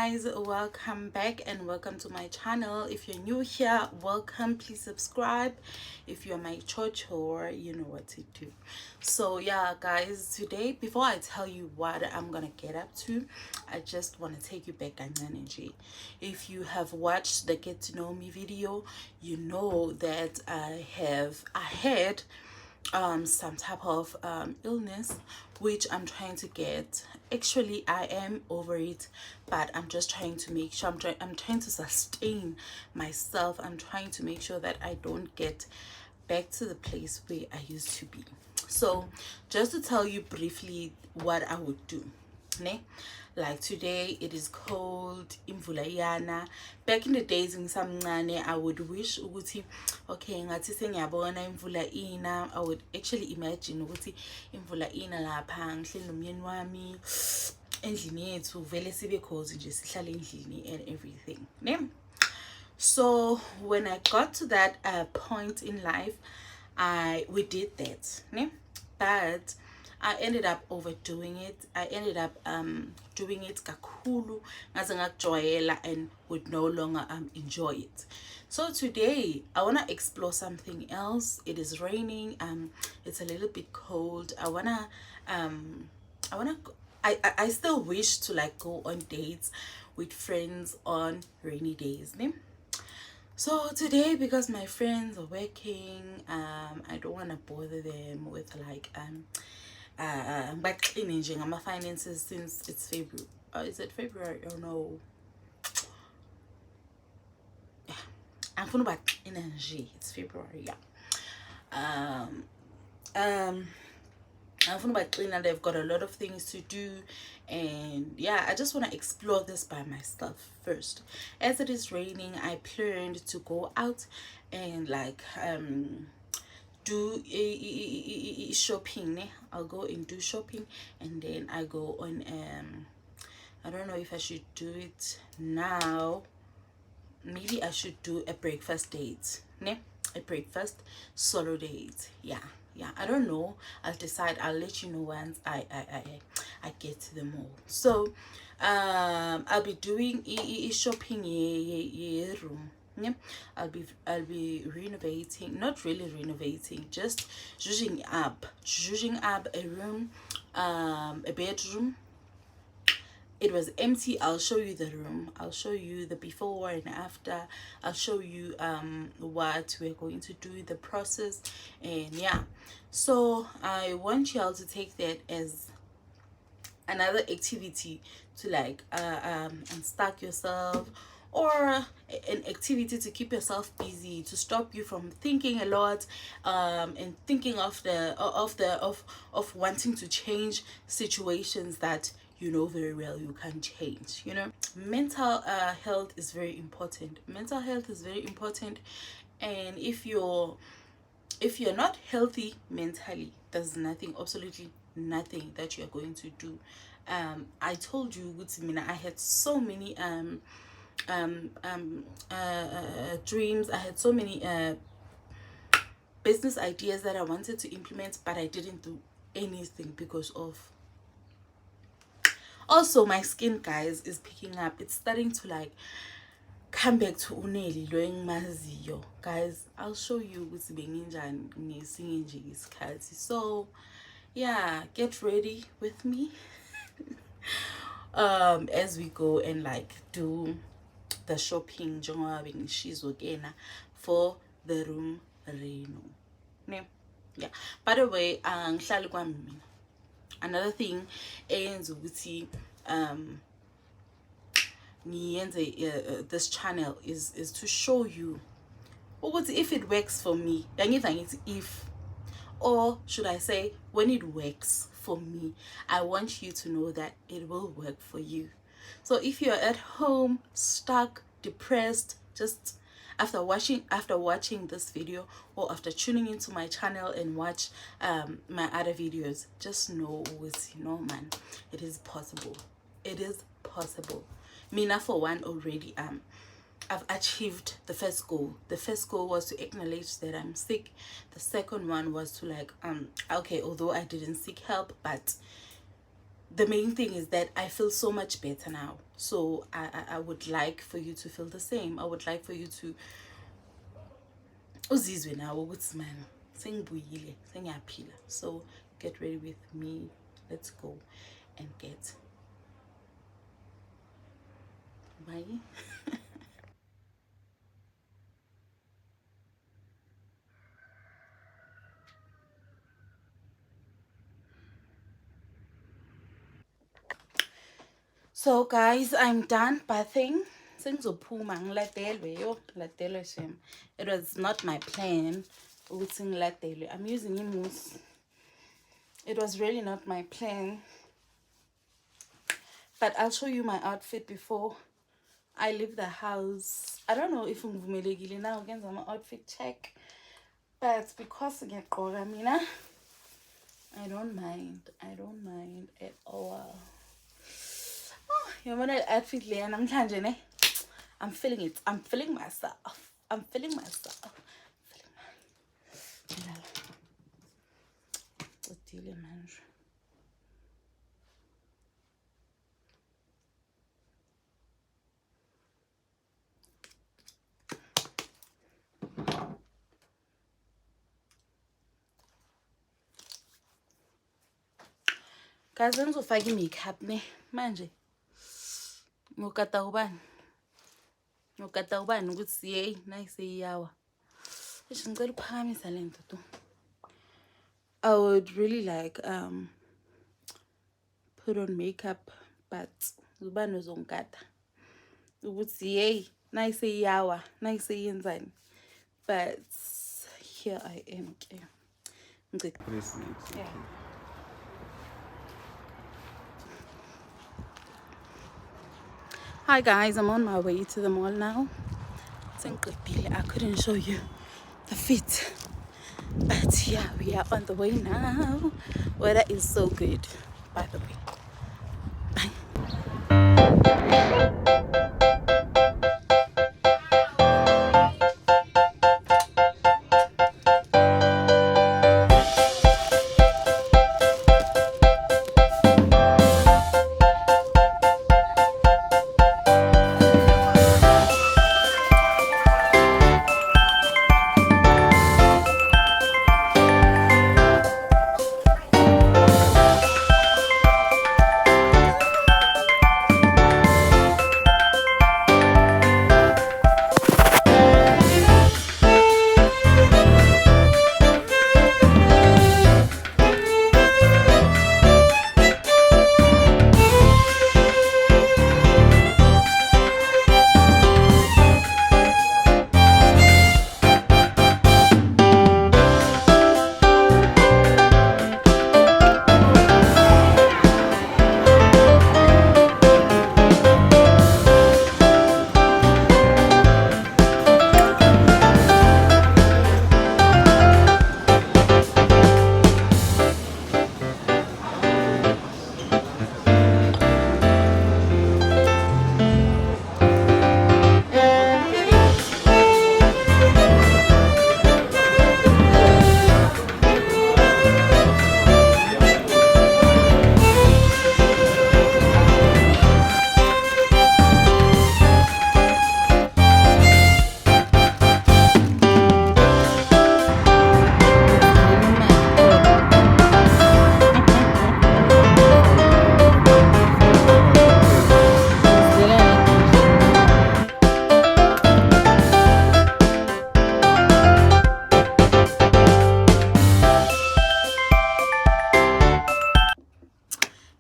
guys, welcome back and welcome to my channel. If you're new here, welcome. Please subscribe. If you're my church or you know what to do. So yeah guys, today before I tell you what I'm gonna get up to, I just want to take you back on energy. If you have watched the get to know me video, you know that I had some type of illness which I'm trying to get. Actually I am over it, but I'm just trying to make sure I'm trying to sustain myself. I'm trying to make sure that I don't get back to the place where I used to be. So just to tell you briefly what I would do, ne? Like today it is cold, imvula. Back in the days in ngisamncane, I would wish ukuthi okay ngathi sengiyabona imvula ina. I would actually imagine ukuthi imvula ina lapha ngihleli nomyeni wami endlini yethu vele sibe cozy nje sihlale endlini and everything, ne? So when I got to that point in life, we did that, ne? But I ended up overdoing it. I ended up doing it kakhulu ngaze ngakujwayela and would no longer enjoy it. So today I want to explore something else. It is raining, it's a little bit cold. I still wish to like go on dates with friends on rainy days, ne? So today, because my friends are working, I don't want to bother them with like but cleaning my finances since it's February. Is it February or no? Yeah, I'm talking about energy. It's February, yeah. I'm talking about cleaning. They've got a lot of things to do, and yeah, I just want to explore this by myself first. As it is raining, I planned to go out and like do shopping, ne? I'll go and do shopping, and then I go on I don't know if I should do it now. Maybe I should do a breakfast date, ne? A breakfast solo date. Yeah, I don't know. I'll decide. I'll let you know once I get to the mall. So I'll be doing shopping room. Yeah, I'll be renovating, not really renovating, just zhuzhing up a room, a bedroom. It was empty. I'll show you the room. I'll show you the before and after. I'll show you what we're going to do in the process, and yeah. So I want y'all to take that as another activity to like unstuck yourself, or an activity to keep yourself busy, to stop you from thinking a lot and thinking of wanting to change situations that you know very well you can't change. You know, mental health is very important. Mental health is very important, and if you're not healthy mentally, there's nothing, absolutely nothing that you're going to do. I told you, I had so many dreams. I had so many business ideas that I wanted to implement, but I didn't do anything because of, also my skin, guys, is picking up. It's starting to like come back to uneli lo engimaziyo. Guys, I'll show you ukuthi benginjani ngesinye nje isikhathi. So yeah, get ready with me as we go and like do the shopping njengoba bengishizo kena for the room reno, ne? Yeah, by the way, ngihlali kwami mina. Another thing eyenza ukuthi this channel is to show you if it works for me. If, or should I say, when it works for me, I want you to know that it will work for you. So if you're at home stuck, depressed, just after watching this video, or after tuning into my channel and watch my other videos, just know, man, it is possible. It is possible. Mina, for one, already I've achieved the first goal. The first goal was to acknowledge that I'm sick. The second one was to like okay, although I didn't seek help, but the main thing is that I feel so much better now. So I would like for you to feel the same. I would like for you to uzizwe nawe ukuthi man sengibuyile sengiyaphila. So get ready with me. Let's go and get bye. So guys, I'm done bathing. Sengizophuma ngiladelwe yo, ladelwe shem. It was not my plan ukuthi ngiladelwe. I'm using imus. It was really not my plan. But I'll show you my outfit before I leave the house. I don't know if ngivumelekile now against my outfit check. But because ngiyagqoka mina, I don't mind. I don't mind at all. Oh, yabona outfit leya namhlanje ne? I'm feeling it. I'm feeling myself. I'm feeling myself. Feeling manje. Guys, ngizofaka i-makeup ne manje. Ngokata ubani ukuthi hey nayiseyiyawa. Ngicela ukuphakamisa lento tu. I would really like put on makeup, but ubani uzongikata ukuthi hey nayiseyiyawa nayiseyenzani. But here I am. Yeah. Hi guys, I'm on my way to the mall now. I couldn't show you the fit, but yeah, we are on the way now. Weather is so good, by the way.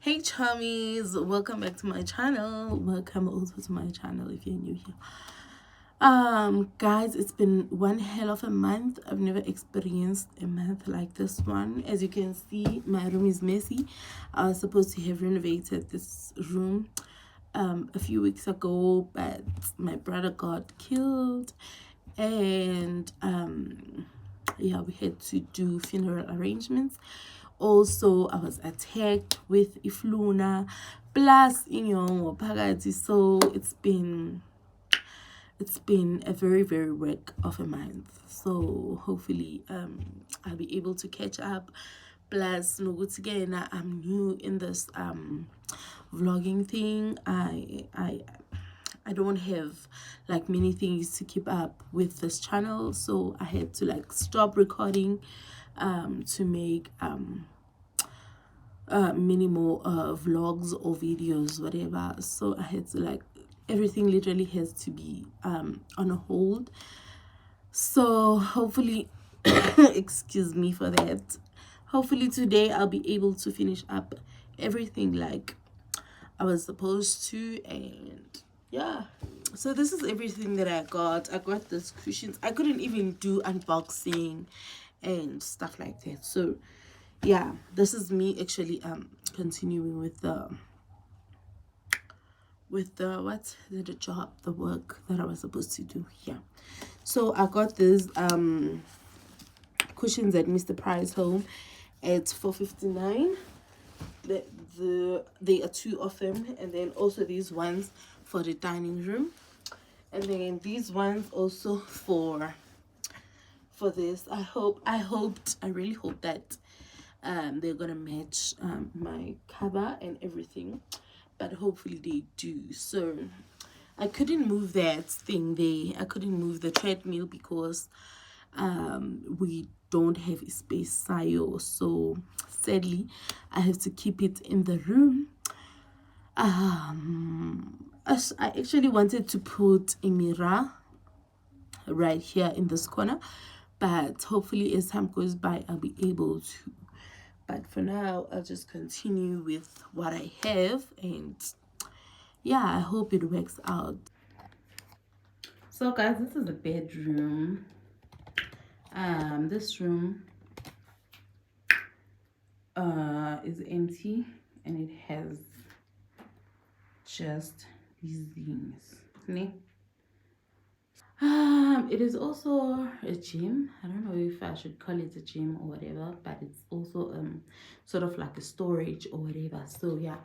Hey chummies, welcome back to my channel. Welcome also to my channel if you're new here. Guys, it's been one hell of a month. I've never experienced a month like this one. As you can see, my room is messy. I was supposed to have renovated this room a few weeks ago, but my brother got killed, and yeah, we had to do funeral arrangements. Also, I was attacked with ifluna plus inyongo phakathi, so it's been a very work of a month. So hopefully I'll be able to catch up Plus nokuthi ke na I'm new in this vlogging thing. I don't have like many things to keep up with this channel, so I had to like stop recording to make many more vlogs or videos, whatever. So I had to like, everything literally has to be on a hold. So hopefully excuse me for that, hopefully today I'll be able to finish up everything like I was supposed to. And yeah, so this is everything that I got. I got these cushions. I couldn't even do unboxing and stuff like that. So yeah, this is me actually continuing with the what the job, the work that I was supposed to do. Yeah, so I got these cushions at Mr. Price Home at $4.59. There are two of them, and then also these ones for the dining room, and then these ones also for this. I really hope that they're gonna match my cover and everything, but hopefully they do. So I couldn't move that thing there. I couldn't move the treadmill because we don't have a space sayo, so sadly I have to keep it in the room. I actually wanted to put a mirror right here in this corner, but hopefully as time goes by I'll be able to. But for now I'll just continue with what I have, and yeah, I hope it works out. So guys, this is a bedroom. This room is empty, and it has just these things. It is also a gym. I don't know if I should call it a gym or whatever, but it's also sort of like a storage or whatever. So yeah.